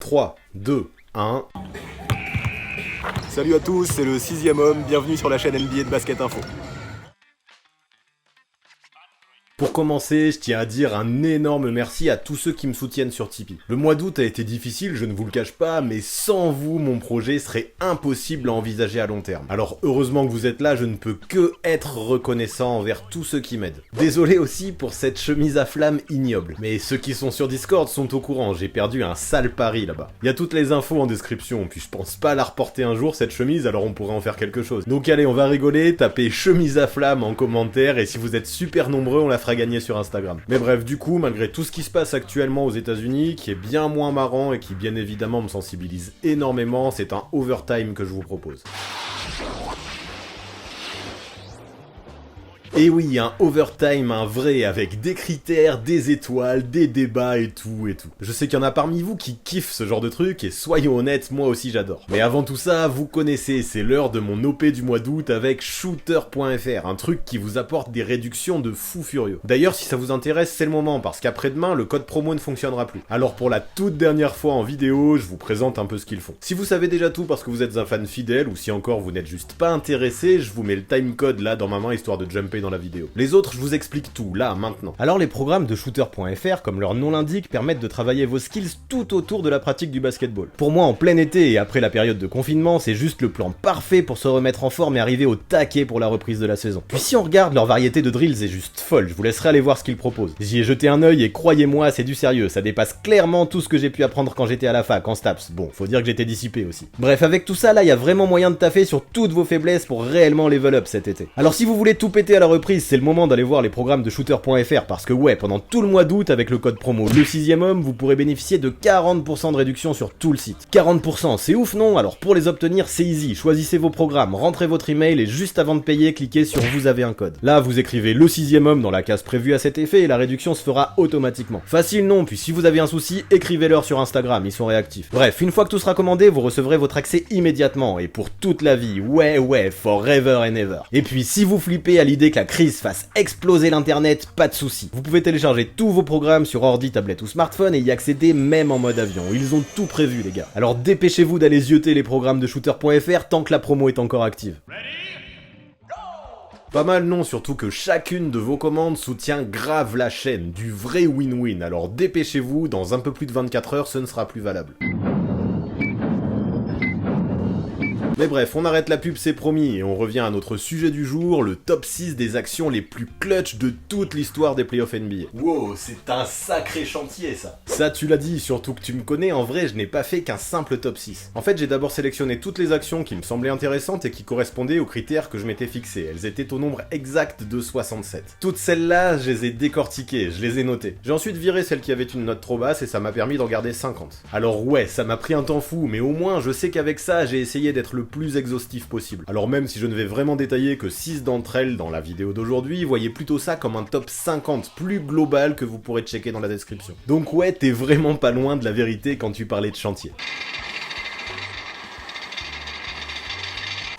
3, 2, 1... Salut à tous, c'est le 6ème homme, bienvenue sur la chaîne NBA de Basket Info. Pour commencer, je tiens à dire un énorme merci à tous ceux qui me soutiennent sur Tipeee. Le mois d'août a été difficile, je ne vous le cache pas, mais sans vous, mon projet serait impossible à envisager à long terme. Alors heureusement que vous êtes là, je ne peux que être reconnaissant envers tous ceux qui m'aident. Désolé aussi pour cette chemise à flamme ignoble, mais ceux qui sont sur Discord sont au courant, j'ai perdu un sale pari là-bas. Il y a toutes les infos en description, puis je pense pas la reporter un jour cette chemise, alors on pourrait en faire quelque chose. Donc allez, on va rigoler, tapez chemise à flamme en commentaire, et si vous êtes super nombreux, on la fera gagner sur Instagram. Mais bref, du coup, malgré tout ce qui se passe actuellement aux États-Unis, qui est bien moins marrant et qui bien évidemment me sensibilise énormément, c'est un overtime que je vous propose. Et oui, un overtime, un vrai, avec des critères, des étoiles, des débats et tout et tout. Je sais qu'il y en a parmi vous qui kiffent ce genre de truc, et soyons honnêtes, moi aussi j'adore. Mais avant tout ça, vous connaissez, c'est l'heure de mon OP du mois d'août avec Shooter.fr, un truc qui vous apporte des réductions de fou furieux. D'ailleurs, si ça vous intéresse, c'est le moment, parce qu'après-demain, le code promo ne fonctionnera plus. Alors pour la toute dernière fois en vidéo, je vous présente un peu ce qu'ils font. Si vous savez déjà tout parce que vous êtes un fan fidèle, ou si encore vous n'êtes juste pas intéressé, je vous mets le timecode là dans ma main histoire de jumper dans la vidéo. Les autres, je vous explique tout, là, maintenant. Alors les programmes de Shooter.fr, comme leur nom l'indique, permettent de travailler vos skills tout autour de la pratique du basketball. Pour moi, en plein été et après la période de confinement, c'est juste le plan parfait pour se remettre en forme et arriver au taquet pour la reprise de la saison. Puis si on regarde, leur variété de drills est juste folle, je vous laisserai aller voir ce qu'ils proposent. J'y ai jeté un œil et croyez-moi, c'est du sérieux, ça dépasse clairement tout ce que j'ai pu apprendre quand j'étais à la fac, en STAPS. Bon, faut dire que j'étais dissipé aussi. Bref, avec tout ça, là, il y a vraiment moyen de taffer sur toutes vos faiblesses pour réellement level up cet été. Alors si vous voulez tout péter à la reprise, c'est le moment d'aller voir les programmes de Shooter.fr parce que ouais, pendant tout le mois d'août, avec le code promo le 6ème homme, vous pourrez bénéficier de 40% de réduction sur tout le site. 40%, c'est ouf non? Alors pour les obtenir, c'est easy, choisissez vos programmes, rentrez votre email et juste avant de payer, cliquez sur vous avez un code. Là, vous écrivez le 6ème homme dans la case prévue à cet effet et la réduction se fera automatiquement. Facile non, puis si vous avez un souci, écrivez-leur sur Instagram, ils sont réactifs. Bref, une fois que tout sera commandé, vous recevrez votre accès immédiatement et pour toute la vie, ouais, forever and ever. Et puis si vous flippez à l'idée que la crise fasse exploser l'internet, pas de soucis. Vous pouvez télécharger tous vos programmes sur ordi, tablette ou smartphone et y accéder même en mode avion. Ils ont tout prévu les gars. Alors dépêchez-vous d'aller zioter les programmes de Shooter.fr tant que la promo est encore active. Pas mal non, surtout que chacune de vos commandes soutient grave la chaîne, du vrai win-win. Alors dépêchez-vous, dans un peu plus de 24 heures, ce ne sera plus valable. Mais bref, on arrête la pub, c'est promis, et on revient à notre sujet du jour, le top 6 des actions les plus clutch de toute l'histoire des playoffs NBA. Wow, c'est un sacré chantier ça. Ça tu l'as dit, surtout que tu me connais, en vrai je n'ai pas fait qu'un simple top 6. En fait j'ai d'abord sélectionné toutes les actions qui me semblaient intéressantes et qui correspondaient aux critères que je m'étais fixés. Elles étaient au nombre exact de 67. Toutes celles-là, je les ai décortiquées, je les ai notées. J'ai ensuite viré celles qui avaient une note trop basse et ça m'a permis d'en garder 50. Alors ouais, ça m'a pris un temps fou, mais au moins je sais qu'avec ça j'ai essayé d'être le plus exhaustif possible. Alors même si je ne vais vraiment détailler que 6 d'entre elles dans la vidéo d'aujourd'hui, voyez plutôt ça comme un top 50 plus global que vous pourrez checker dans la description. Donc ouais, t'es vraiment pas loin de la vérité quand tu parlais de chantier.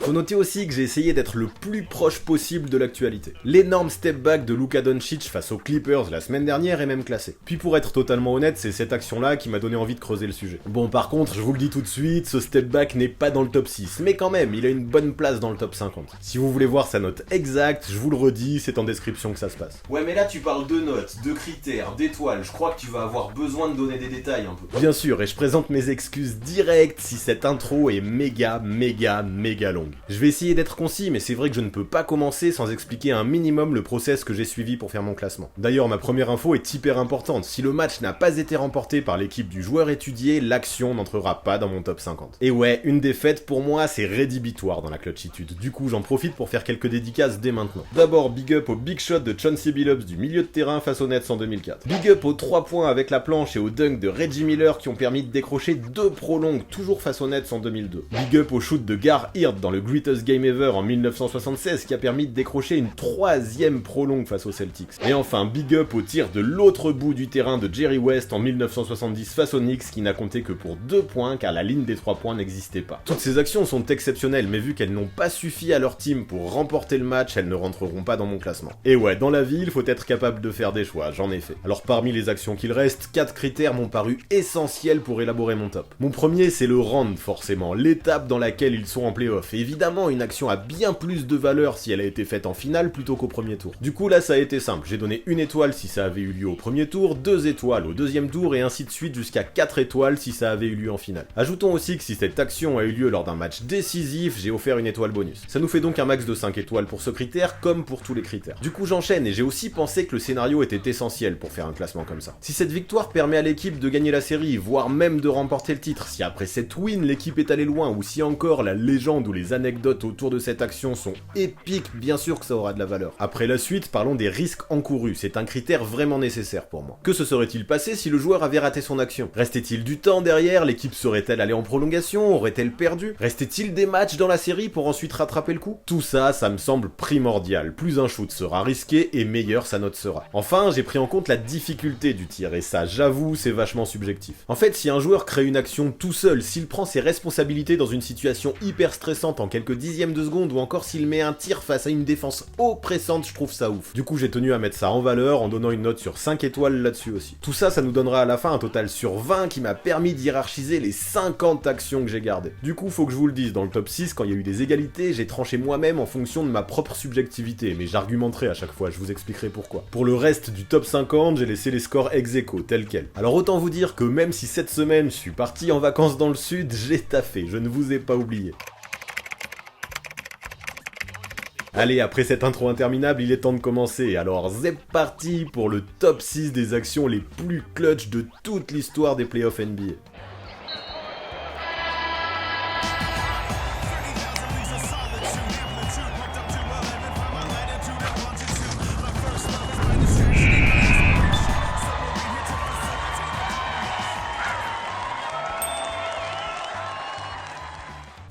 Faut noter aussi que j'ai essayé d'être le plus proche possible de l'actualité. L'énorme step back de Luka Doncic face aux Clippers la semaine dernière est même classé. Puis pour être totalement honnête, c'est cette action-là qui m'a donné envie de creuser le sujet. Bon par contre, je vous le dis tout de suite, ce step back n'est pas dans le top 6, mais quand même, il a une bonne place dans le top 50. Si vous voulez voir sa note exacte, je vous le redis, c'est en description que ça se passe. Ouais mais là tu parles de notes, de critères, d'étoiles, je crois que tu vas avoir besoin de donner des détails un peu. Bien sûr, et je présente mes excuses directes si cette intro est méga longue. Je vais essayer d'être concis, mais c'est vrai que je ne peux pas commencer sans expliquer un minimum le process que j'ai suivi pour faire mon classement. D'ailleurs, ma première info est hyper importante. Si le match n'a pas été remporté par l'équipe du joueur étudié, l'action n'entrera pas dans mon top 50. Et ouais, une défaite pour moi, c'est rédhibitoire dans la clutchitude. Du coup, j'en profite pour faire quelques dédicaces dès maintenant. D'abord, big up au big shot de Chauncey Billups du milieu de terrain face aux Nets en 2004. Big up aux 3 points avec la planche et au dunk de Reggie Miller qui ont permis de décrocher 2 prolongues toujours face aux Nets en 2002. Big up au shoot de Gar Hirt dans le le Greatest Game Ever en 1976 qui a permis de décrocher une 3e prolongue face aux Celtics. Et enfin, big up au tir de l'autre bout du terrain de Jerry West en 1970 face aux Knicks qui n'a compté que pour 2 points car la ligne des 3 points n'existait pas. Toutes ces actions sont exceptionnelles, mais vu qu'elles n'ont pas suffi à leur team pour remporter le match, elles ne rentreront pas dans mon classement. Et ouais, dans la vie, il faut être capable de faire des choix, j'en ai fait. Alors parmi les actions qu'il reste, 4 critères m'ont paru essentiels pour élaborer mon top. Mon premier, c'est le round forcément, l'étape dans laquelle ils sont en playoff. Évidemment, une action a bien plus de valeur si elle a été faite en finale plutôt qu'au premier tour. Du coup là, ça a été simple, j'ai donné 1 étoile si ça avait eu lieu au premier tour, 2 étoiles au deuxième tour et ainsi de suite jusqu'à 4 étoiles si ça avait eu lieu en finale. Ajoutons aussi que si cette action a eu lieu lors d'un match décisif, j'ai offert 1 étoile bonus. Ça nous fait donc un max de 5 étoiles pour ce critère comme pour tous les critères. Du coup j'enchaîne et j'ai aussi pensé que le scénario était essentiel pour faire un classement comme ça. Si cette victoire permet à l'équipe de gagner la série, voire même de remporter le titre, si après cette win l'équipe est allée loin ou si encore la légende ou les anecdotes autour de cette action sont épiques, bien sûr que ça aura de la valeur. Après la suite, parlons des risques encourus, c'est un critère vraiment nécessaire pour moi. Que se serait-il passé si le joueur avait raté son action? Restait-il du temps derrière? L'équipe serait-elle allée en prolongation? Aurait-elle perdu? Restait-il des matchs dans la série pour ensuite rattraper le coup? Tout ça, ça me semble primordial. Plus un shoot sera risqué et meilleure sa note sera. Enfin, j'ai pris en compte la difficulté du tir et ça, j'avoue, c'est vachement subjectif. En fait, si un joueur crée une action tout seul, s'il prend ses responsabilités dans une situation hyper stressante en quelques dixièmes de seconde ou encore s'il met un tir face à une défense oppressante, je trouve ça ouf. Du coup, j'ai tenu à mettre ça en valeur en donnant une note sur 5 étoiles là-dessus aussi. Tout ça, ça nous donnera à la fin un total sur 20 qui m'a permis d'hiérarchiser les 50 actions que j'ai gardées. Du coup, faut que je vous le dise, dans le top 6, quand il y a eu des égalités, j'ai tranché moi-même en fonction de ma propre subjectivité, mais j'argumenterai à chaque fois, je vous expliquerai pourquoi. Pour le reste du top 50, j'ai laissé les scores ex aequo, tels quels. Alors autant vous dire que même si cette semaine je suis parti en vacances dans le sud, j'ai taffé, je ne vous ai pas oublié. Allez, après cette intro interminable, il est temps de commencer, alors c'est parti pour le top 6 des actions les plus clutch de toute l'histoire des playoffs NBA.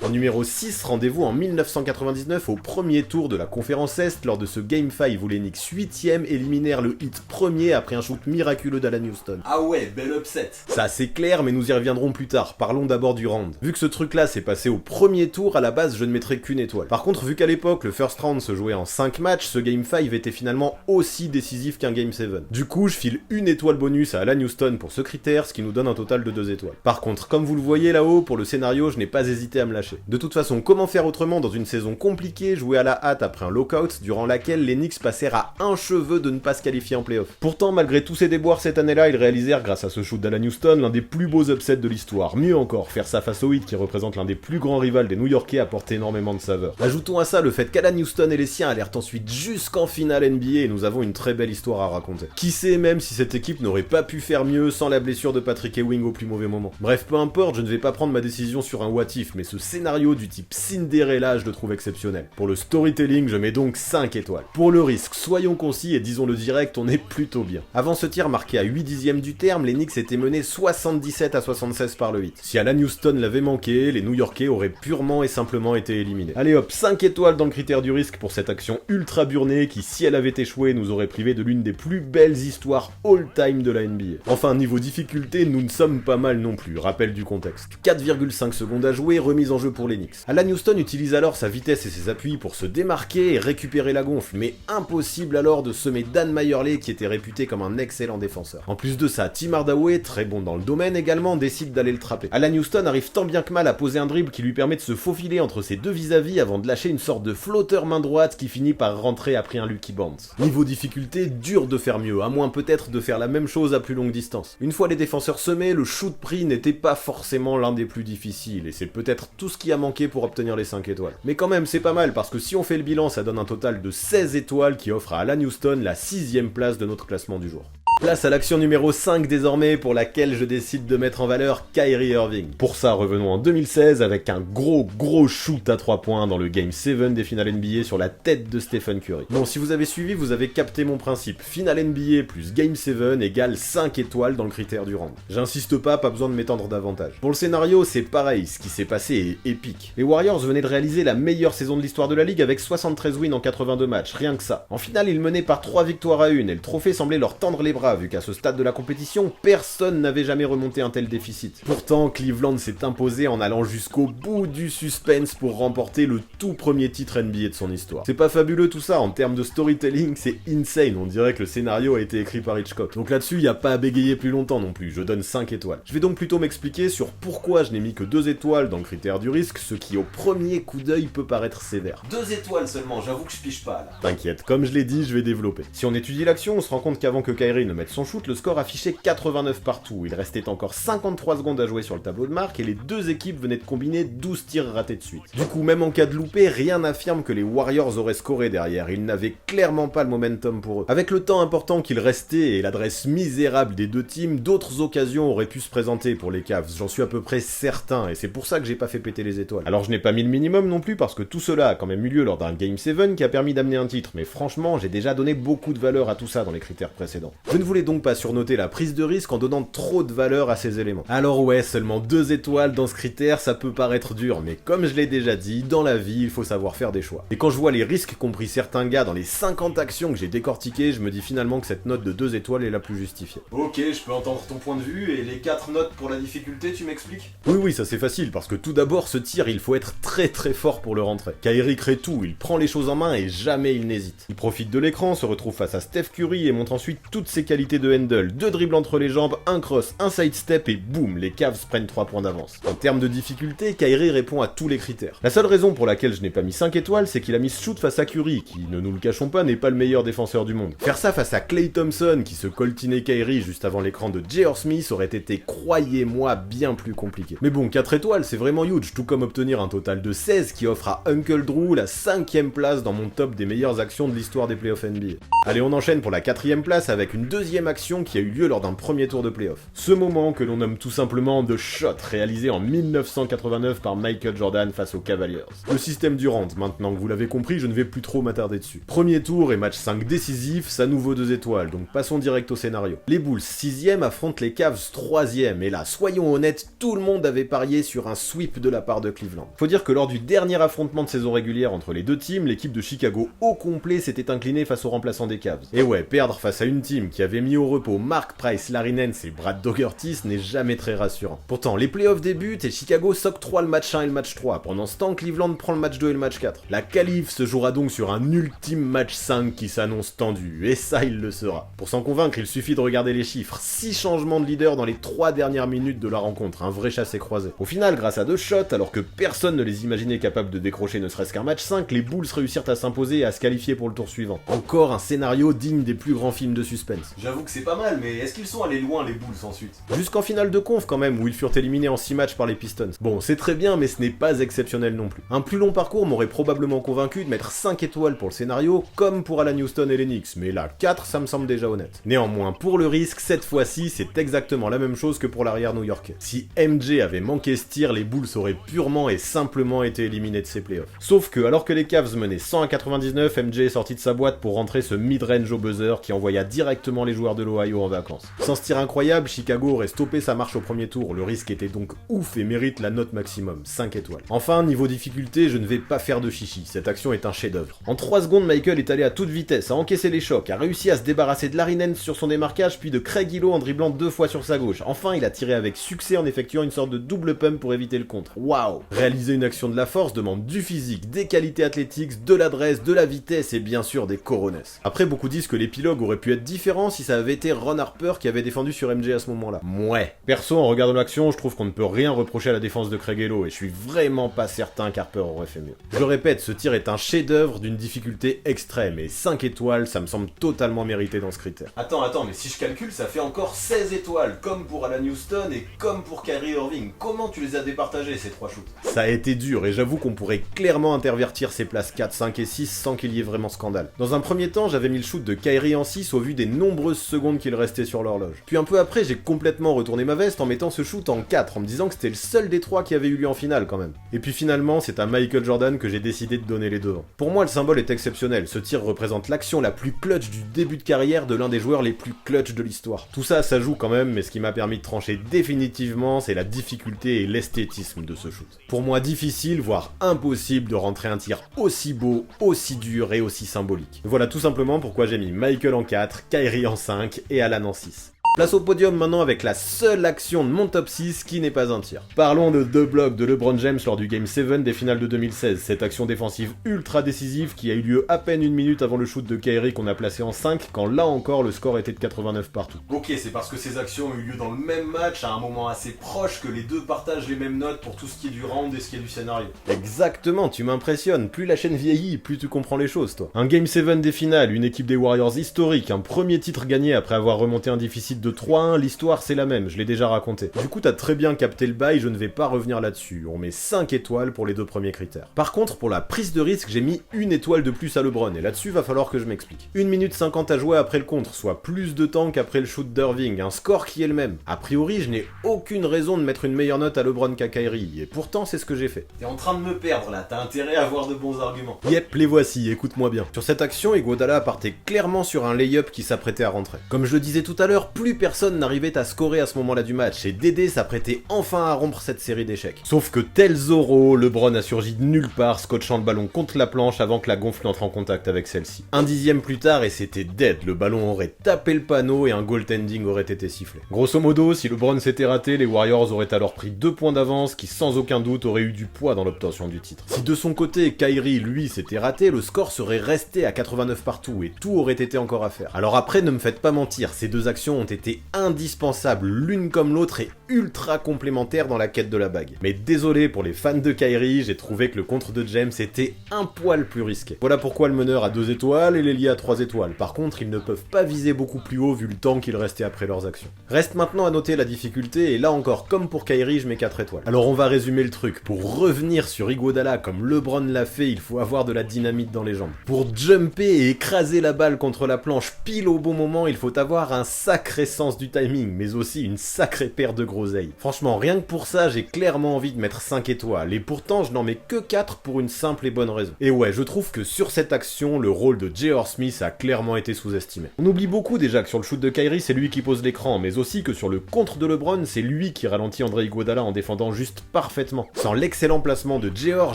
En numéro 6, rendez-vous en 1999 au premier tour de la conférence Est lors de ce Game 5 où les Knicks 8ème éliminèrent le Heat premier après un shoot miraculeux d'Alan Houston. Ah ouais, bel upset. Ça c'est clair mais nous y reviendrons plus tard, parlons d'abord du round. Vu que ce truc là s'est passé au premier tour, à la base je ne mettrai qu'une étoile. Par contre vu qu'à l'époque le first round se jouait en 5 matchs, ce Game 5 était finalement aussi décisif qu'un Game 7. Du coup je file 1 étoile bonus à Alan Houston pour ce critère, ce qui nous donne un total de 2 étoiles. Par contre comme vous le voyez là-haut, pour le scénario je n'ai pas hésité à me lâcher. De toute façon, comment faire autrement dans une saison compliquée, jouée à la hâte après un lockout, durant laquelle les Knicks passèrent à un cheveu de ne pas se qualifier en playoff. Pourtant, malgré tous ces déboires cette année-là, ils réalisèrent, grâce à ce shoot d'Alan Houston, l'un des plus beaux upsets de l'histoire. Mieux encore, faire ça face au Heat, qui représente l'un des plus grands rivals des New-Yorkais, apportait énormément de saveur. Ajoutons à ça le fait qu'Alan Houston et les siens allèrent ensuite jusqu'en finale NBA et nous avons une très belle histoire à raconter. Qui sait même si cette équipe n'aurait pas pu faire mieux sans la blessure de Patrick Ewing au plus mauvais moment. Bref, peu importe, je ne vais pas prendre ma décision sur un what if, mais ce scénario du type Cinderella, je le trouve exceptionnel. Pour le storytelling, je mets donc 5 étoiles. Pour le risque, soyons concis et disons-le direct, on est plutôt bien. Avant ce tir marqué à 8 dixièmes du terme, les Knicks étaient menés 77-76 par le Heat. Si Alan Houston l'avait manqué, les New-Yorkais auraient purement et simplement été éliminés. Allez hop, 5 étoiles dans le critère du risque pour cette action ultra burnée qui, si elle avait échoué, nous aurait privé de l'une des plus belles histoires all-time de la NBA. Enfin, niveau difficulté, nous ne sommes pas mal non plus, rappel du contexte. 4,5 secondes à jouer, remise en jeu pour les Knicks. Alan Houston utilise alors sa vitesse et ses appuis pour se démarquer et récupérer la gonfle, mais impossible alors de semer Dan Majerle qui était réputé comme un excellent défenseur. En plus de ça, Tim Hardaway, très bon dans le domaine également, décide d'aller le trapper. Alan Houston arrive tant bien que mal à poser un dribble qui lui permet de se faufiler entre ses deux vis-à-vis avant de lâcher une sorte de flotteur main droite qui finit par rentrer après un lucky bounce. Niveau difficulté, dur de faire mieux, à moins peut-être de faire la même chose à plus longue distance. Une fois les défenseurs semés, le shoot pris n'était pas forcément l'un des plus difficiles, et c'est peut-être tout ce qui a manqué pour obtenir les 5 étoiles. Mais quand même, c'est pas mal, parce que si on fait le bilan, ça donne un total de 16 étoiles qui offre à Alan Houston la 6ème place de notre classement du jour. Place à l'action numéro 5 désormais, pour laquelle je décide de mettre en valeur Kyrie Irving. Pour ça, revenons en 2016 avec un gros shoot à 3 points dans le Game 7 des finales NBA sur la tête de Stephen Curry. Bon, si vous avez suivi, vous avez capté mon principe. Finale NBA plus Game 7 égale 5 étoiles dans le critère du round. J'insiste pas besoin de m'étendre davantage. Pour le scénario, c'est pareil, ce qui s'est passé est épique. Les Warriors venaient de réaliser la meilleure saison de l'histoire de la ligue avec 73 wins en 82 matchs, rien que ça. En finale, ils menaient par 3 victoires à 1 et le trophée semblait leur tendre les bras vu qu'à ce stade de la compétition, personne n'avait jamais remonté un tel déficit. Pourtant, Cleveland s'est imposé en allant jusqu'au bout du suspense pour remporter le tout premier titre NBA de son histoire. C'est pas fabuleux tout ça, en termes de storytelling, c'est insane, on dirait que le scénario a été écrit par Hitchcock. Donc là-dessus, y a pas à bégayer plus longtemps non plus, je donne 5 étoiles. Je vais donc plutôt m'expliquer sur pourquoi je n'ai mis que 2 étoiles dans le critère du risque, ce qui au premier coup d'œil peut paraître sévère. 2 étoiles seulement, j'avoue que je pige pas là. T'inquiète, comme je l'ai dit, je vais développer. Si on étudie l'action, on se rend compte qu'avant que Kyrie ne mette son shoot, le score affichait 89 partout. Il restait encore 53 secondes à jouer sur le tableau de marque et les deux équipes venaient de combiner 12 tirs ratés de suite. Du coup, même en cas de loupé, rien n'affirme que les Warriors auraient scoré derrière. Ils n'avaient clairement pas le momentum pour eux. Avec le temps important qu'il restait et l'adresse misérable des deux teams, d'autres occasions auraient pu se présenter pour les Cavs. J'en suis à peu près certain et c'est pour ça que j'ai pas fait péter les étoiles. Alors je n'ai pas mis le minimum non plus parce que tout cela a quand même eu lieu lors d'un Game 7 qui a permis d'amener un titre, mais franchement, j'ai déjà donné beaucoup de valeur à tout ça dans les critères précédents. Je ne voulais donc pas surnoter la prise de risque en donnant trop de valeur à ces éléments. Alors ouais, seulement 2 étoiles dans ce critère, ça peut paraître dur, mais comme je l'ai déjà dit, dans la vie, il faut savoir faire des choix. Et quand je vois les risques qu'ont pris certains gars dans les 50 actions que j'ai décortiquées, je me dis finalement que cette note de 2 étoiles est la plus justifiée. Ok, je peux entendre ton point de vue, et les 4 notes pour la difficulté, tu m'expliques? Oui, ça c'est facile, parce que tout d'abord, ce tir, il faut être très fort pour le rentrer. Kyrie crée tout, il prend les choses en main et jamais il n'hésite. Il profite de l'écran, se retrouve face à Steph Curry et montre ensuite toutes ses qualités de handle, 2 dribbles entre les jambes, un cross, un sidestep et boum, les Cavs prennent 3 points d'avance. En termes de difficulté, Kyrie répond à tous les critères. La seule raison pour laquelle je n'ai pas mis 5 étoiles, c'est qu'il a mis ce shoot face à Curry, qui, ne nous le cachons pas, n'est pas le meilleur défenseur du monde. Faire ça face à Klay Thompson, qui se coltinait Kyrie juste avant l'écran de J.R. Smith, aurait été, croyez-moi, bien plus compliqué. Mais bon, 4 étoiles, c'est vraiment huge, tout comme obtenir un total de 16 qui offre à Uncle Drew la 5ème place dans mon top des meilleures actions de l'histoire des playoffs NBA. Allez, on enchaîne pour la 4ème place avec une deuxième action qui a eu lieu lors d'un premier tour de playoff. Ce moment que l'on nomme tout simplement The Shot, réalisé en 1989 par Michael Jordan face aux Cavaliers. Le système Durant, maintenant que vous l'avez compris, je ne vais plus trop m'attarder dessus. Premier tour et match 5 décisif, ça nous vaut 2 étoiles, donc passons direct au scénario. Les Bulls 6ème affrontent les Cavs 3ème, et là, soyons honnêtes, tout le monde avait parié sur un sweep de la part de Cleveland. Faut dire que lors du dernier affrontement de saison régulière entre les deux teams, l'équipe de Chicago au complet s'était inclinée face aux remplaçants des Cavs. Et ouais, perdre face à une team qui avait mis au repos Mark Price, Larry Nance et Brad Daugherty n'est jamais très rassurant. Pourtant, les playoffs débutent et Chicago s'octroie le match 1 et le match 3. Pendant ce temps, Cleveland prend le match 2 et le match 4. La qualif se jouera donc sur un ultime match 5 qui s'annonce tendu, et ça il le sera. Pour s'en convaincre, il suffit de regarder les chiffres. 6 changements de leader dans les 3 dernières minutes de la rencontre, un vrai chassé-croisé. Au final, grâce à 2 shots, alors que personne ne les imaginait capables de décrocher ne serait-ce qu'un match 5, les Bulls réussirent à s'imposer et à se qualifier pour le tour suivant. Encore un scénario digne des plus grands films de suspense. J'avoue que c'est pas mal, mais est-ce qu'ils sont allés loin les Bulls ensuite? Jusqu'en finale de conf quand même, où ils furent éliminés en 6 matchs par les Pistons. Bon, c'est très bien, mais ce n'est pas exceptionnel non plus. Un plus long parcours m'aurait probablement convaincu de mettre 5 étoiles pour le scénario, comme pour Alan Houston et les Knicks, mais là, 4, ça me semble déjà honnête. Néanmoins, pour le risque, cette fois-ci, c'est exactement la même chose que pour l'arrière new-yorkais. Si MJ avait manqué ce tir, les Bulls auraient purement et simplement été éliminés de ces playoffs. Sauf que, alors que les Cavs menaient 100 à 99, MJ est sorti de sa boîte pour rentrer ce mid-range au buzzer qui envoya directement les joueurs de l'Ohio en vacances. Sans ce tir incroyable, Chicago aurait stoppé sa marche au premier tour, le risque était donc ouf et mérite la note maximum, 5 étoiles. Enfin, niveau difficulté, je ne vais pas faire de chichi, cette action est un chef-d'œuvre. En 3 secondes, Michael est allé à toute vitesse, a encaissé les chocs, a réussi à se débarrasser de Larry Nance sur son démarquage, puis de Craig Hillo en dribblant 2 fois sur sa gauche. Enfin, il a tiré avec succès en effectuant une sorte de double pump pour éviter le contre. Waouh! Réaliser une action de la force demande du physique, des qualités athlétiques, de l'adresse, de la vitesse et bien sûr des cojones. Après, beaucoup disent que l'épilogue aurait pu être différent si ça avait été Ron Harper qui avait défendu sur MJ à ce moment-là. Mouais. Perso, en regardant l'action, je trouve qu'on ne peut rien reprocher à la défense de Craig Hillo et je suis vraiment pas certain qu'Harper aurait fait mieux. Je le répète, ce tir est un chef-d'œuvre d'une difficulté extrême et 5 étoiles, ça me semble totalement mérité dans ce critère. Attends, mais si je calcule, ça fait encore 16 étoiles, comme pour Alan Houston et comme pour Kyrie Irving. Comment tu les as départagés ces 3 shoots? Ça a été dur et j'avoue qu'on pourrait clairement intervertir ces places 4, 5 et 6 sans qu'il y ait vraiment scandale. Dans un premier temps, j'avais mis le shoot de Kyrie en 6 au vu des nombreux précieuses secondes qu'il restait sur l'horloge. Puis un peu après, j'ai complètement retourné ma veste en mettant ce shoot en 4, en me disant que c'était le seul des 3 qui avait eu lieu en finale quand même. Et puis finalement, c'est à Michael Jordan que j'ai décidé de donner les devants. Pour moi, le symbole est exceptionnel, ce tir représente l'action la plus clutch du début de carrière de l'un des joueurs les plus clutch de l'histoire. Tout ça, ça joue quand même, mais ce qui m'a permis de trancher définitivement, c'est la difficulté et l'esthétisme de ce shoot. Pour moi, difficile, voire impossible de rentrer un tir aussi beau, aussi dur et aussi symbolique. Voilà tout simplement pourquoi j'ai mis Michael en 4, Kyrie en 5 et Alan en 6. Place au podium maintenant avec la seule action de mon top 6 qui n'est pas un tir. Parlons de 2 blocs de LeBron James lors du Game 7 des finales de 2016, cette action défensive ultra décisive qui a eu lieu à peine une minute avant le shoot de Kyrie qu'on a placé en 5, quand là encore le score était de 89 partout. Ok, c'est parce que ces actions ont eu lieu dans le même match à un moment assez proche que les deux partagent les mêmes notes pour tout ce qui est du round et ce qui est du scénario. Exactement, tu m'impressionnes, plus la chaîne vieillit, plus tu comprends les choses toi. Un Game 7 des finales, une équipe des Warriors historique, un premier titre gagné après avoir remonté un déficit de 3-1, l'histoire c'est la même, je l'ai déjà raconté. Du coup t'as très bien capté le bail, je ne vais pas revenir là-dessus, on met 5 étoiles pour les 2 premiers critères. Par contre pour la prise de risque j'ai mis 1 étoile de plus à LeBron, et là-dessus va falloir que je m'explique. 1 minute 50 à jouer après le contre, soit plus de temps qu'après le shoot d'Irving, un score qui est le même. A priori je n'ai aucune raison de mettre une meilleure note à LeBron qu'à Kyrie, et pourtant c'est ce que j'ai fait. T'es en train de me perdre là, t'as intérêt à avoir de bons arguments. Yep, les voici, écoute-moi bien. Sur cette action, Iguodala partait clairement sur un lay-up qui s'apprêtait à rentrer. Comme je le disais tout à l'heure, plus personne n'arrivait à scorer à ce moment-là du match, et Dédé s'apprêtait enfin à rompre cette série d'échecs. Sauf que tel Zorro, LeBron a surgi de nulle part, scotchant le ballon contre la planche avant que la gonfle n'entre en contact avec celle-ci. Un dixième plus tard et c'était dead, le ballon aurait tapé le panneau et un goaltending aurait été sifflé. Grosso modo, si LeBron s'était raté, les Warriors auraient alors pris 2 points d'avance qui sans aucun doute auraient eu du poids dans l'obtention du titre. Si de son côté, Kyrie, lui, s'était raté, le score serait resté à 89 partout et tout aurait été encore à faire. Alors après, ne me faites pas mentir, ces 2 actions ont été indispensables l'une comme l'autre et ultra complémentaires dans la quête de la bague. Mais désolé pour les fans de Kyrie, j'ai trouvé que le contre de James était un poil plus risqué. Voilà pourquoi le meneur a 2 étoiles et l'ailier a 3 étoiles. Par contre, ils ne peuvent pas viser beaucoup plus haut vu le temps qu'il restait après leurs actions. Reste maintenant à noter la difficulté et là encore, comme pour Kyrie, je mets 4 étoiles. Alors on va résumer le truc. Pour revenir sur Iguodala comme LeBron l'a fait, il faut avoir de la dynamite dans les jambes. Pour jumper et écraser la balle contre la planche pile au bon moment, il faut avoir un sacré sens du timing, mais aussi une sacrée paire de groseilles. Franchement, rien que pour ça, j'ai clairement envie de mettre 5 étoiles, et pourtant je n'en mets que 4 pour une simple et bonne raison. Et ouais, je trouve que sur cette action, le rôle de J.R. Smith a clairement été sous-estimé. On oublie beaucoup déjà que sur le shoot de Kyrie, c'est lui qui pose l'écran, mais aussi que sur le contre de LeBron, c'est lui qui ralentit André Iguodala en défendant juste parfaitement. Sans l'excellent placement de J.R.,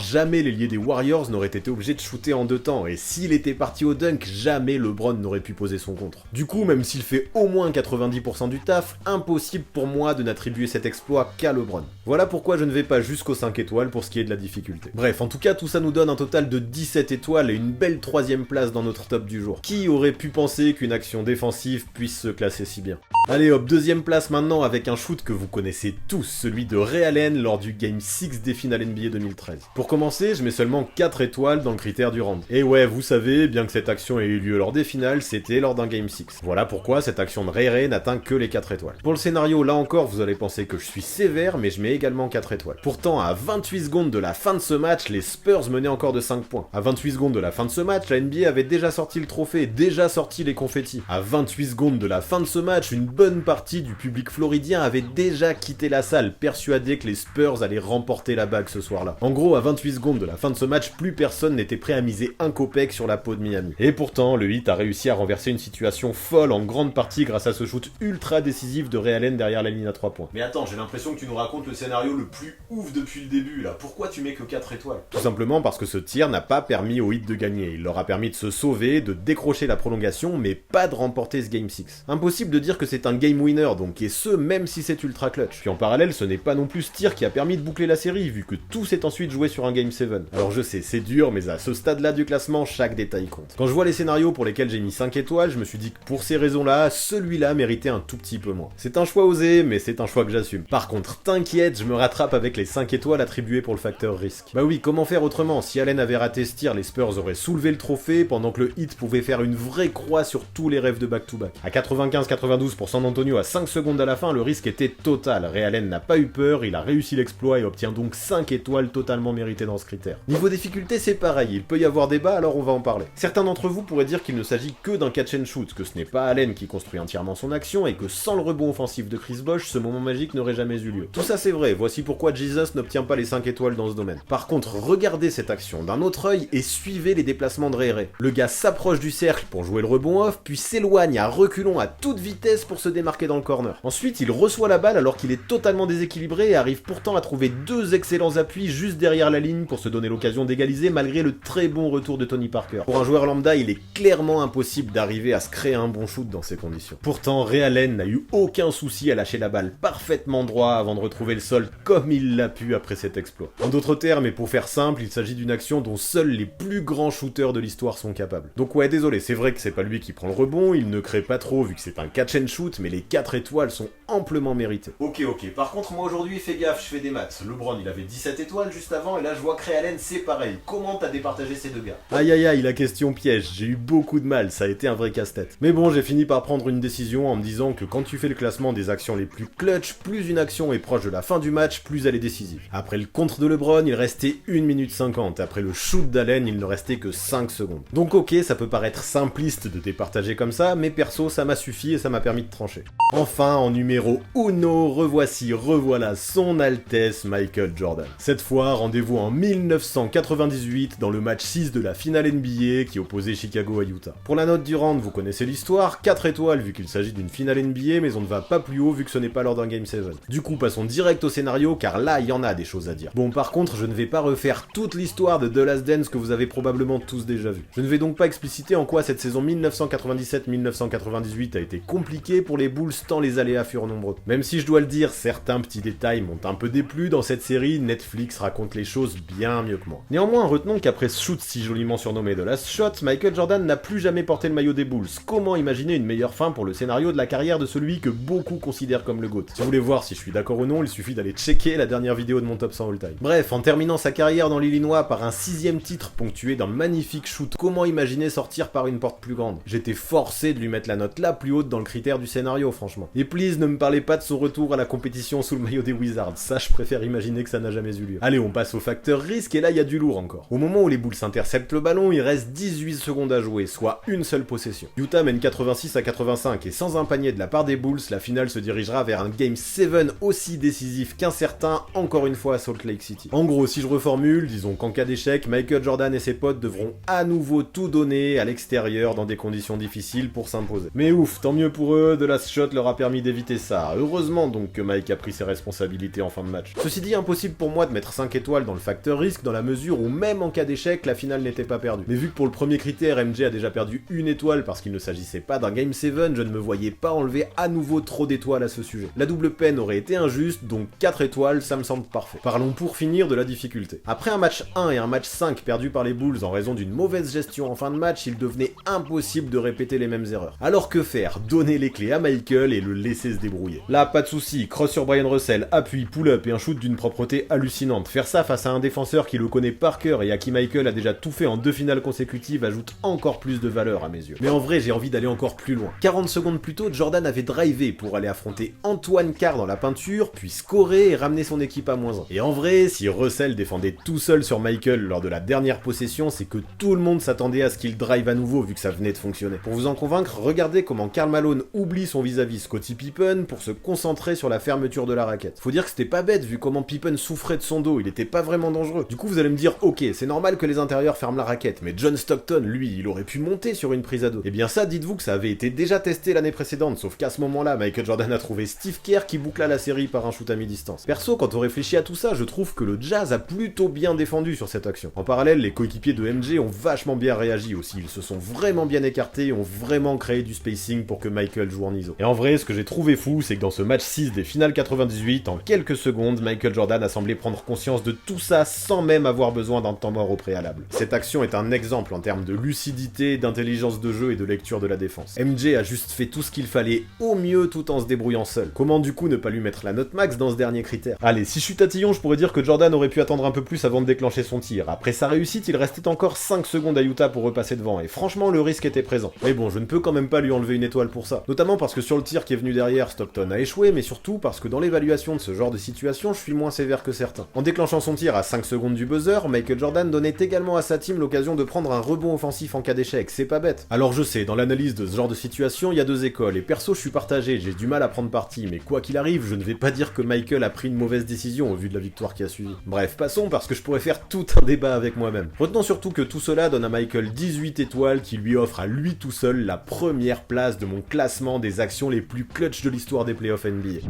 jamais l'ailier des Warriors n'aurait été obligé de shooter en 2 temps, et s'il était parti au dunk, jamais LeBron n'aurait pu poser son contre. Du coup, même s'il fait au moins 90% du taf, impossible pour moi de n'attribuer cet exploit qu'à LeBron. Voilà pourquoi je ne vais pas jusqu'aux 5 étoiles pour ce qui est de la difficulté. Bref, en tout cas, tout ça nous donne un total de 17 étoiles et une belle 3ème place dans notre top du jour. Qui aurait pu penser qu'une action défensive puisse se classer si bien ? Allez hop, 2ème place maintenant avec un shoot que vous connaissez tous, celui de Ray Allen lors du Game 6 des finales NBA 2013. Pour commencer, je mets seulement 4 étoiles dans le critère du round. Et ouais, vous savez, bien que cette action ait eu lieu lors des finales, c'était lors d'un Game 6. Voilà pourquoi cette action de Ray n'atteint que les 4 étoiles. Pour le scénario, là encore, vous allez penser que je suis sévère, mais je mets également 4 étoiles. Pourtant, à 28 secondes de la fin de ce match, les Spurs menaient encore de 5 points. À 28 secondes de la fin de ce match, la NBA avait déjà sorti le trophée, déjà sorti les confettis. À 28 secondes de la fin de ce match, une bonne partie du public floridien avait déjà quitté la salle, persuadé que les Spurs allaient remporter la bague ce soir-là. En gros, à 28 secondes de la fin de ce match, plus personne n'était prêt à miser un copec sur la peau de Miami. Et pourtant, le Heat a réussi à renverser une situation folle en grande partie grâce à ce shoot ultra décisif de Ray Allen derrière la ligne à 3 points. Mais attends, j'ai l'impression que tu nous racontes le scénario le plus ouf depuis le début là. Pourquoi tu mets que 4 étoiles ? Tout simplement parce que ce tir n'a pas permis au Heat de gagner. Il leur a permis de se sauver, de décrocher la prolongation, mais pas de remporter ce Game 6. Impossible de dire que c'est un game winner donc, et ce même si c'est ultra clutch. Puis en parallèle, ce n'est pas non plus ce tir qui a permis de boucler la série, vu que tout s'est ensuite joué sur un Game 7. Alors je sais, c'est dur, mais à ce stade-là du classement, chaque détail compte. Quand je vois les scénarios pour lesquels j'ai mis 5 étoiles, je me suis dit que pour ces raisons-là, celui-là méritait un tout petit peu moins. C'est un choix osé, mais c'est un choix fois que j'assume. Par contre, t'inquiète, je me rattrape avec les 5 étoiles attribuées pour le facteur risque. Bah oui, comment faire autrement? Si Allen avait raté ce tir, les Spurs auraient soulevé le trophée, pendant que le Heat pouvait faire une vraie croix sur tous les rêves de back-to-back. À 95-92 pour San Antonio à 5 secondes à la fin, le risque était total. Ray Allen n'a pas eu peur, il a réussi l'exploit et obtient donc 5 étoiles totalement méritées dans ce critère. Niveau difficulté, c'est pareil, il peut y avoir débat, alors on va en parler. Certains d'entre vous pourraient dire qu'il ne s'agit que d'un catch and shoot, que ce n'est pas Allen qui construit entièrement son action et que sans le rebond offensif de Chris Bosh, ce moment magique n'aurait jamais eu lieu. Tout ça c'est vrai, voici pourquoi Jesus n'obtient pas les 5 étoiles dans ce domaine. Par contre, regardez cette action d'un autre œil et suivez les déplacements de Ray Ray. Le gars s'approche du cercle pour jouer le rebond off, puis s'éloigne à reculons à toute vitesse pour se démarquer dans le corner. Ensuite, il reçoit la balle alors qu'il est totalement déséquilibré et arrive pourtant à trouver 2 excellents appuis juste derrière la ligne pour se donner l'occasion d'égaliser malgré le très bon retour de Tony Parker. Pour un joueur lambda, il est clairement impossible d'arriver à se créer un bon shoot dans ces conditions. Pourtant, Ray Allen n'a eu aucun souci à lâcher la balle parfaitement droit avant de retrouver le sol comme il l'a pu après cet exploit. En d'autres termes, et pour faire simple, il s'agit d'une action dont seuls les plus grands shooters de l'histoire sont capables. Donc ouais, désolé, c'est vrai que c'est pas lui qui prend le rebond, il ne crée pas trop vu que c'est un catch and shoot, mais les 4 étoiles sont amplement méritées. Ok, par contre moi aujourd'hui, fais gaffe, je fais des maths. LeBron il avait 17 étoiles juste avant, et là je vois que Ray Allen c'est pareil. Comment t'as départagé ces deux gars? Aïe aïe aïe, la question piège, j'ai eu beaucoup de mal, ça a été un vrai casse-tête. Mais bon, j'ai fini par prendre une décision en me disant que quand tu fais le classement des actions les plus clutch, plus une action est proche de la fin du match, plus elle est décisive. Après le contre de LeBron, il restait 1 minute 50, après le shoot d'Allen, il ne restait que 5 secondes. Donc ok, ça peut paraître simpliste de départager comme ça, mais perso, ça m'a suffi et ça m'a permis de trancher. Enfin, en numéro 1, revoilà son Altesse Michael Jordan. Cette fois, rendez-vous en 1998 dans le match 6 de la finale NBA qui opposait Chicago à Utah. Pour la note du round, vous connaissez l'histoire, 4 étoiles vu qu'il s'agit d'une finale NBA, mais on ne va pas plus haut vu que ce n'est pas lors d'un Game 7. Du coup, passons direct au scénario car là, il y en a des choses à dire. Bon, par contre, je ne vais pas refaire toute l'histoire de The Last Dance que vous avez probablement tous déjà vu. Je ne vais donc pas expliciter en quoi cette saison 1997-1998 a été compliquée pour les Bulls tant les aléas furent nombreux. Même si je dois le dire, certains petits détails m'ont un peu déplu dans cette série, Netflix raconte les choses bien mieux que moi. Néanmoins, retenons qu'après ce shoot si joliment surnommé The Last Shot, Michael Jordan n'a plus jamais porté le maillot des Bulls. Comment imaginer une meilleure fin pour le scénario de la carrière de celui que beaucoup considèrent comme le GOAT? Si vous voulez voir si je suis d'accord ou non, il suffit d'aller checker la dernière vidéo de mon top 100 all-time. Bref, en terminant sa carrière dans l'Illinois par un 6ème titre ponctué d'un magnifique shoot, comment imaginer sortir par une porte plus grande? J'étais forcé de lui mettre la note la plus haute dans le critère du scénario, franchement. Et please, ne me parlez pas de son retour à la compétition sous le maillot des Wizards, ça je préfère imaginer que ça n'a jamais eu lieu. Allez, on passe au facteur risque et là il y a du lourd encore. Au moment où les Bulls interceptent le ballon, il reste 18 secondes à jouer, soit une seule possession. Utah mène 86-85 et sans un panier de la part des Bulls, la finale se dirigera vers un Game 7 aussi décisif qu'incertain, encore une fois à Salt Lake City. En gros, si je reformule, disons qu'en cas d'échec, Michael Jordan et ses potes devront à nouveau tout donner à l'extérieur dans des conditions difficiles pour s'imposer. Mais ouf, tant mieux pour eux, The Last Shot leur a permis d'éviter ça. Heureusement donc que Mike a pris ses responsabilités en fin de match. Ceci dit, impossible pour moi de mettre 5 étoiles dans le facteur risque dans la mesure où même en cas d'échec, la finale n'était pas perdue. Mais vu que pour le premier critère, MJ a déjà perdu 1 étoile parce qu'il ne s'agissait pas d'un Game 7, je ne me voyais pas enlever à nouveau trop d'étoiles à ce sujet. La double peine aurait été injuste, donc 4 étoiles, ça me semble parfait. Parlons pour finir de la difficulté. Après un match 1 et un match 5 perdus par les Bulls en raison d'une mauvaise gestion en fin de match, il devenait impossible de répéter les mêmes erreurs. Alors que faire? Donner les clés à Michael et le laisser se débrouiller. Là, pas de soucis, cross sur Brian Russell, appui, pull-up et un shoot d'une propreté hallucinante. Faire ça face à un défenseur qui le connaît par cœur et à qui Michael a déjà tout fait en 2 finales consécutives ajoute encore plus de valeur à mes yeux. Mais en vrai, j'ai envie d'aller encore plus loin. 40 secondes plus tôt, Jordan avait drivé pour aller affronter Antoine Carr dans la peinture, puis scorer et ramener son équipe à -1. Et en vrai, si Russell défendait tout seul sur Michael lors de la dernière possession, c'est que tout le monde s'attendait à ce qu'il drive à nouveau vu que ça venait de fonctionner. Pour vous en convaincre, regardez comment Karl Malone oublie son vis-à-vis Scottie Pippen pour se concentrer sur la fermeture de la raquette. Faut dire que c'était pas bête vu comment Pippen souffrait de son dos, il était pas vraiment dangereux. Du coup vous allez me dire, ok, c'est normal que les intérieurs ferment la raquette, mais John Stockton, lui, il aurait pu monter sur une prise à dos. Et bien ça, dites-vous que ça avait été déjà testé l'année précédente, sauf qu'à ce moment-là, Michael Jordan a trouvé Steve Kerr qui boucla la série par un shoot à mi-distance. Perso, quand on réfléchit à tout ça, je trouve que le Jazz a plutôt bien défendu sur cette action. En parallèle, les coéquipiers de MJ ont vachement bien réagi aussi, ils se sont vraiment bien écartés et ont vraiment créé du spacing pour que Michael joue en ISO. Et en vrai, ce que j'ai trouvé fou, c'est que dans ce match 6 des finales 98, en quelques secondes, Michael Jordan a semblé prendre conscience de tout ça sans même avoir besoin d'un temps mort au préalable. Cette action est un exemple en termes de lucidité, d'intelligence de jeu et de lecture de la défense. MJ a juste fait tout ce qu'il fallait au mieux tout en se débrouillant seul. Comment du coup ne pas lui mettre la note max dans ce dernier critère? Allez, si je suis tatillon, je pourrais dire que Jordan aurait pu attendre un peu plus avant de déclencher son tir. Après sa réussite, il restait encore 5 secondes à Utah pour repasser devant, et franchement le risque était présent. Mais bon, je ne peux quand même pas lui enlever une étoile pour ça. Notamment parce que sur le tir qui est venu derrière, Stockton a échoué, mais surtout parce que dans l'évaluation de ce genre de situation, je suis moins sévère que certains. En déclenchant son tir à 5 secondes du buzzer, Michael Jordan donnait également à sa team l'occasion de prendre un rebond offensif en cas d'échec, c'est pas bête. Alors je sais, dans l'analyse de ce genre de situation, il y a deux écoles, et perso je suis partagé, j'ai du mal à prendre parti, mais quoi qu'il arrive, je ne vais pas dire que Michael a pris une mauvaise décision au vu de la victoire qui a suivi. Bref, passons parce que je pourrais faire tout un débat avec moi-même. Retenons surtout que tout cela donne à Michael 18 étoiles qui lui offre à lui tout seul la première place de mon classement des actions les plus clutch de l'histoire des playoffs NBA.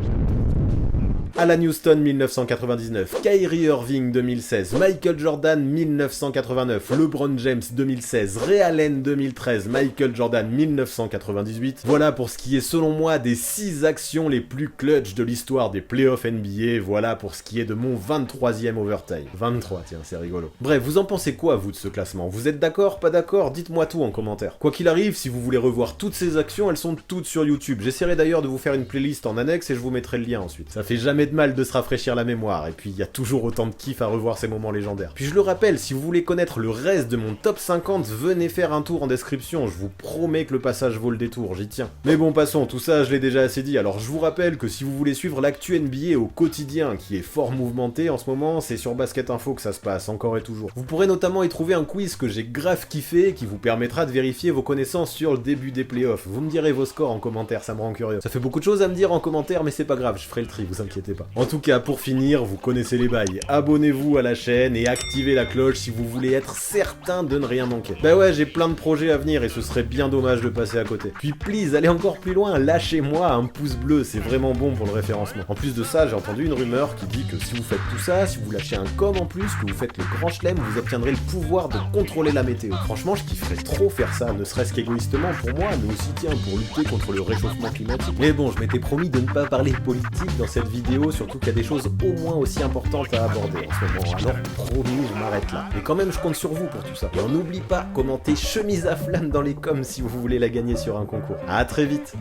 Alan Houston 1999, Kyrie Irving 2016, Michael Jordan 1989, LeBron James 2016, Ray Allen 2013, Michael Jordan 1998. Voilà pour ce qui est selon moi des 6 actions les plus clutch de l'histoire des playoffs NBA, voilà pour ce qui est de mon 23e overtime. 23, tiens, c'est rigolo. Bref, vous en pensez quoi vous de ce classement? Vous êtes d'accord, pas d'accord? Dites-moi tout en commentaire. Quoi qu'il arrive, si vous voulez revoir toutes ces actions, elles sont toutes sur YouTube. J'essaierai d'ailleurs de vous faire une playlist en annexe et je vous mettrai le lien ensuite. Ça fait jamais de mal de se rafraîchir la mémoire, et puis il y a toujours autant de kiff à revoir ces moments légendaires. Puis je le rappelle, si vous voulez connaître le reste de mon top 50, venez faire un tour en description, je vous promets que le passage vaut le détour, j'y tiens. Mais bon, passons, tout ça je l'ai déjà assez dit, alors je vous rappelle que si vous voulez suivre l'actu NBA au quotidien, qui est fort mouvementé en ce moment, c'est sur Basket Info que ça se passe, encore et toujours. Vous pourrez notamment y trouver un quiz que j'ai grave kiffé, qui vous permettra de vérifier vos connaissances sur le début des playoffs. Vous me direz vos scores en commentaire, ça me rend curieux. Ça fait beaucoup de choses à me dire en commentaire, mais c'est pas grave, je ferai le tri, vous inquiétez pas. En tout cas, pour finir, vous connaissez les bails. Abonnez-vous à la chaîne et activez la cloche si vous voulez être certain de ne rien manquer. Bah ouais, j'ai plein de projets à venir et ce serait bien dommage de passer à côté. Puis please, allez encore plus loin, lâchez-moi un pouce bleu, c'est vraiment bon pour le référencement. En plus de ça, j'ai entendu une rumeur qui dit que si vous faites tout ça, si vous lâchez un com en plus, que vous faites le grand chelem, vous obtiendrez le pouvoir de contrôler la météo. Franchement, je kifferais trop faire ça, ne serait-ce qu'égoïstement pour moi, mais aussi tiens, pour lutter contre le réchauffement climatique. Mais bon, je m'étais promis de ne pas parler politique dans cette vidéo, surtout qu'il y a des choses au moins aussi importantes à aborder en ce moment, alors promis, je m'arrête là. Mais quand même, je compte sur vous pour tout ça. Et on n'oublie pas, commentez chemise à flamme dans les coms si vous voulez la gagner sur un concours. À très vite.